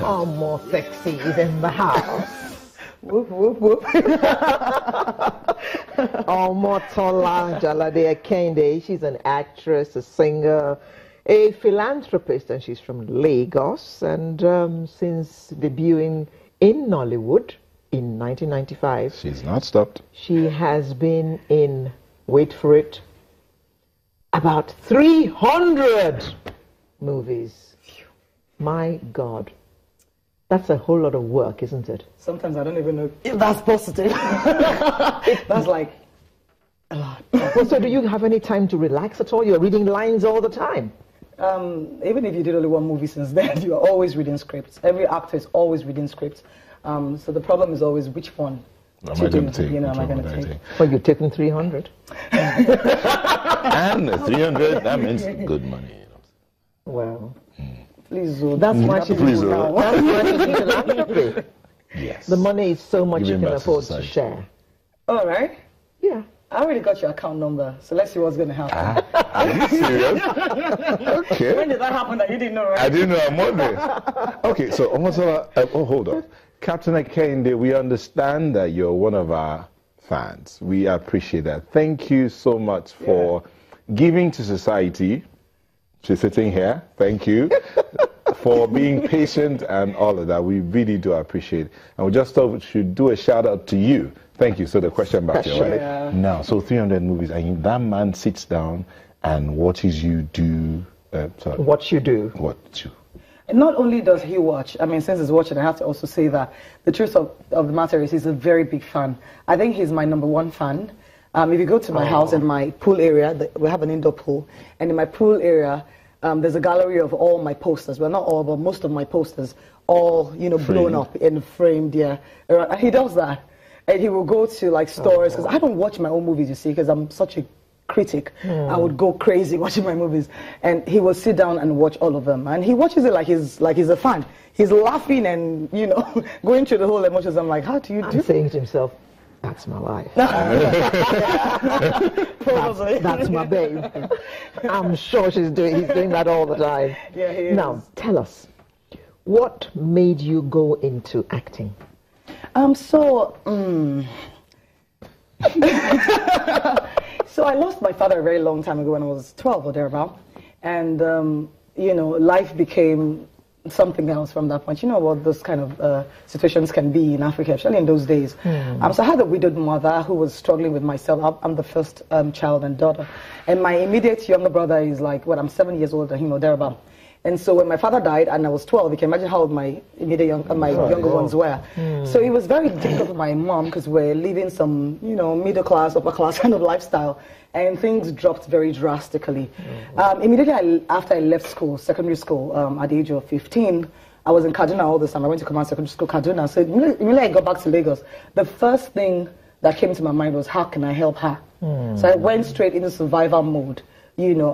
More sexy in the house. Whoop, whoop, whoop. Omotola Jalade Kende. She's an actress, a singer, a philanthropist, and she's from Lagos. And since debuting in Nollywood in 1995, she's not stopped. She has been in, wait for it, about 300 movies. My God. That's a whole lot of work, isn't it? Sometimes I don't even know if that's positive. That's like a lot. Well, so do you have any time to relax at all? You're reading lines all the time. Even if you did only one movie since then, you are always reading scripts. Every actor is always reading scripts. So the problem is always which one am I going to take? Am I going to take? Well, you've taken 300. And 300, that means good money. Well, please, that's why she's in philanthropy. Yes. The money is so much Giving you can back to afford to society. share. All right. Yeah. I already got your account number, so let's see what's going to happen. Are you serious? Okay. When did that happen that you didn't know, right? I didn't know on Monday. Okay, so Omotola, hold on. Captain Akende, we understand that you're one of our fans. We appreciate that. Thank you so much for giving to society. She's sitting here. Thank you. For being patient and all of that. We really do appreciate it. And we just thought we should do a shout out to you. Thank you. So the question back to you. Right? Now, so 300 movies, and that man sits down and watches you do. What you do. What you. And not only does he watch, I mean, since he's watching, I have to also say that the truth of the matter is he's a very big fan. I think he's my #1 fan. If you go to my house in my pool area, we have an indoor pool, and in my pool area, there's a gallery of all my posters. Well, not all, but most of my posters, all, you know, blown up and framed, yeah. He does that. And he will go to, like, stores, because I don't watch my own movies, you see, because I'm such a critic. I would go crazy watching my movies. And he will sit down and watch all of them. And he watches it like he's a fan. He's laughing and, you know, going through the whole emotions. I'm like, how do you do I'm saying to himself, that's my life. That's my babe. I'm sure he's doing that all the time. Yeah, he is. Now, tell us, what made you go into acting? So I lost my father a very long time ago when I was 12 or thereabout. And, you know, life became something else from that point. You know what those kind of situations can be in Africa, especially in those days. So I had a widowed mother who was struggling with myself. I'm the first child and daughter. And my immediate younger brother is like, I'm 7 years older than him or thereabout. And so when my father died and I was 12, you can imagine how old my younger ones were. So it was very difficult for my mom because we're living some, you know, middle class, upper class kind of lifestyle. And things dropped very drastically. Immediately after I left school, secondary school, at the age of 15, I was in Kaduna all this time. I went to Command Secondary School, Kaduna. So immediately I got back to Lagos, the first thing that came to my mind was, how can I help her? So I went straight into survival mode. You know,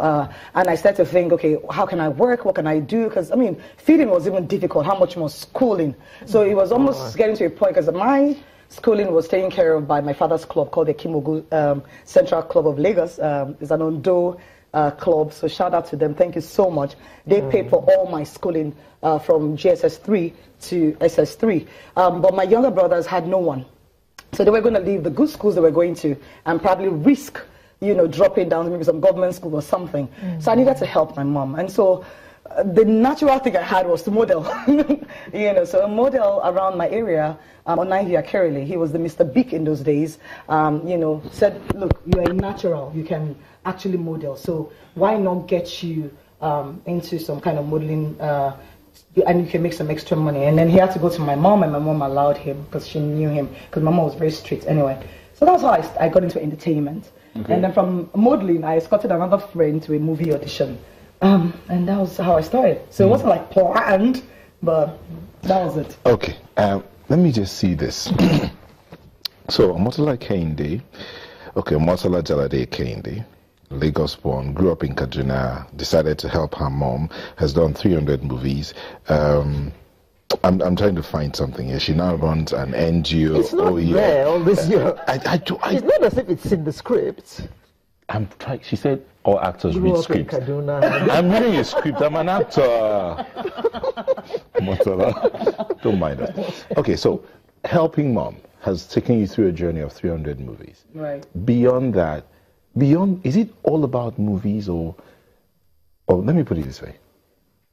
and I started to think, okay, how can I work? What can I do? Because, I mean, feeding was even difficult. How much more schooling? So it was almost getting to a point, because my schooling was taken care of by my father's club called the Kimogu Central Club of Lagos. It's an Ondo club, so shout out to them. Thank you so much. They paid for all my schooling from GSS 3 to SS 3. But my younger brothers had no one. So they were going to leave the good schools they were going to and probably risk, you know, dropping down to maybe some government school or something. So I needed to help my mom. And so the natural thing I had was to model. You know, so a model around my area, Onivia Kerele, he was the Mr. Big in those days, you know, said, look, you're a natural, you can actually model. So why not get you into some kind of modeling and you can make some extra money. And then he had to go to my mom, and my mom allowed him because she knew him, because my mom was very strict anyway. So that's how I got into entertainment. Okay. And then from modeling, I escorted another friend to a movie audition. And that was how I started. So it wasn't like planned, but that was it. Okay, let me just see this. So, Omotola Kende, Omotola Jalade Kende, Lagos born, grew up in Kaduna, decided to help her mom, has done 300 movies. I'm trying to find something here. She now runs an NGO. It's not there all this year. It's not as if it's in the script. I'm trying. She said all actors Grew read up in scripts. Kaduna. I'm reading a script. I'm an actor. Omotola, don't mind us. Okay, so Helping Mom has taken you through a journey of 300 movies. Right. Beyond that, is it all about movies or let me put it this way.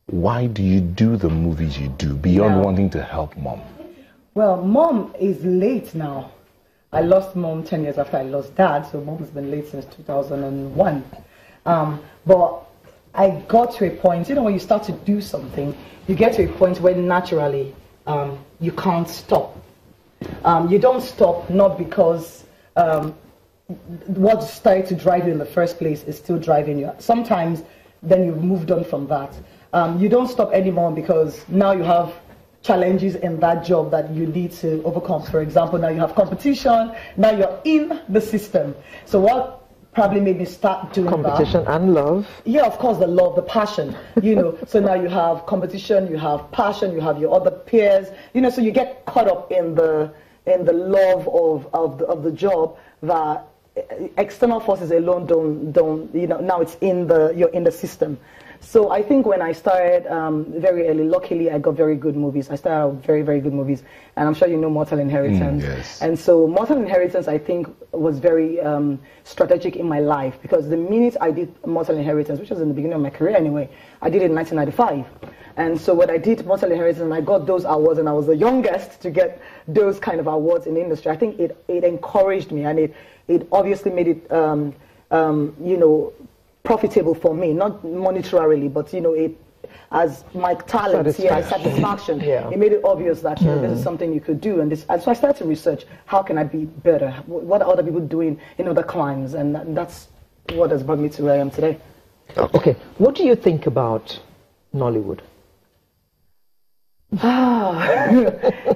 Why do you do the movies you do beyond wanting to help mom? Well, mom is late now. I lost mom 10 years after I lost dad, so mom has been late since 2001. But I got to a point, when you start to do something, you get to a point where naturally you can't stop. You don't stop, not because what started to drive you in the first place is still driving you. Sometimes then you've moved on from that. You don't stop anymore because now you have challenges in that job that you need to overcome. For example, now you have competition, now you're in the system. So what probably made me start doing competition and love. Yeah, of course, the love, the passion, So now you have competition, you have passion, you have your other peers, so you get caught up in the love of the job that external forces alone don't now it's you're in the system. So I think when I started very early, luckily I got very good movies. I started out very, very good movies, and I'm sure you know Mortal Inheritance. Yes. And so Mortal Inheritance, I think, was very strategic in my life, because the minute I did Mortal Inheritance, which was in the beginning of my career anyway, I did it in 1995. And so when I did Mortal Inheritance and I got those awards, and I was the youngest to get those kind of awards in the industry, I think it encouraged me, and it obviously made it, profitable for me, not monetarily, but as my talent, satisfaction. Yeah. It made it obvious that this is something you could do, and so I started to research how can I be better, what are other people doing in other climes, and that's what has brought me to where I am today. Okay, what do you think about Nollywood?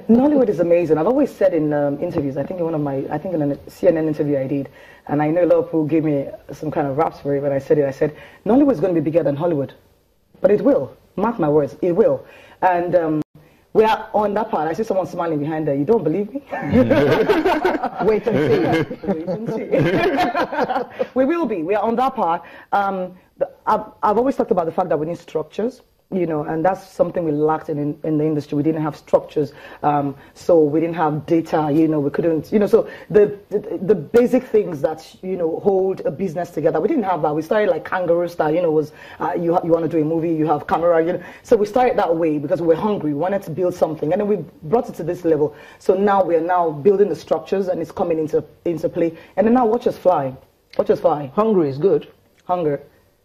Nollywood is amazing. I've always said in interviews, I think in a CNN interview I did, and I know a lot of people gave me some kind of raps for it when I said it. I said, Nollywood is going to be bigger than Hollywood. But it will. Mark my words, it will. And we are on that part. I see someone smiling behind there. You don't believe me? Wait and see. Wait and see. We will be. We are on that part. I've always talked about the fact that we need structures. And that's something we lacked in the industry. We didn't have structures, so we didn't have data. We couldn't. So the basic things that hold a business together, we didn't have that. We started like kangaroo style. Was you want to do a movie, you have camera. So we started that way because we were hungry. We wanted to build something, and then we brought it to this level. So now we are now building the structures, and it's coming into play. And then now watch us fly. Watch us fly. Hungry is good. Hunger.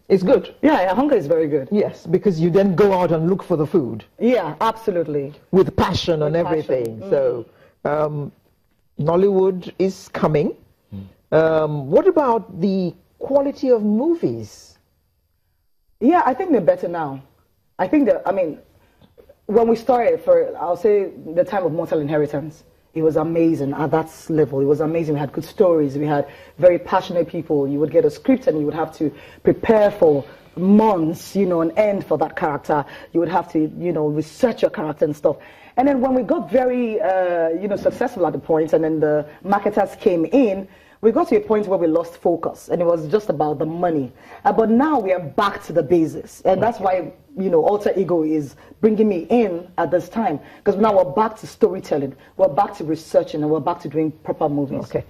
It's good. Yeah, hunger is very good. Yes, because you then go out and look for the food. Yeah, absolutely. With passion and everything. So, Nollywood is coming. What about the quality of movies? Yeah, I think they're better now. I think when we started, I'll say the time of Mortal Inheritance, it was amazing at that level. It was amazing. We had good stories. We had very passionate people. You would get a script and you would have to prepare for months, on end for that character. You would have to, research your character and stuff. And then when we got very, successful at the point, and then the marketers came in, we got to a point where we lost focus, and it was just about the money. But now we are back to the basis, and that's why Alter Ego is bringing me in at this time, because now we're back to storytelling, we're back to researching, and we're back to doing proper movies. Okay.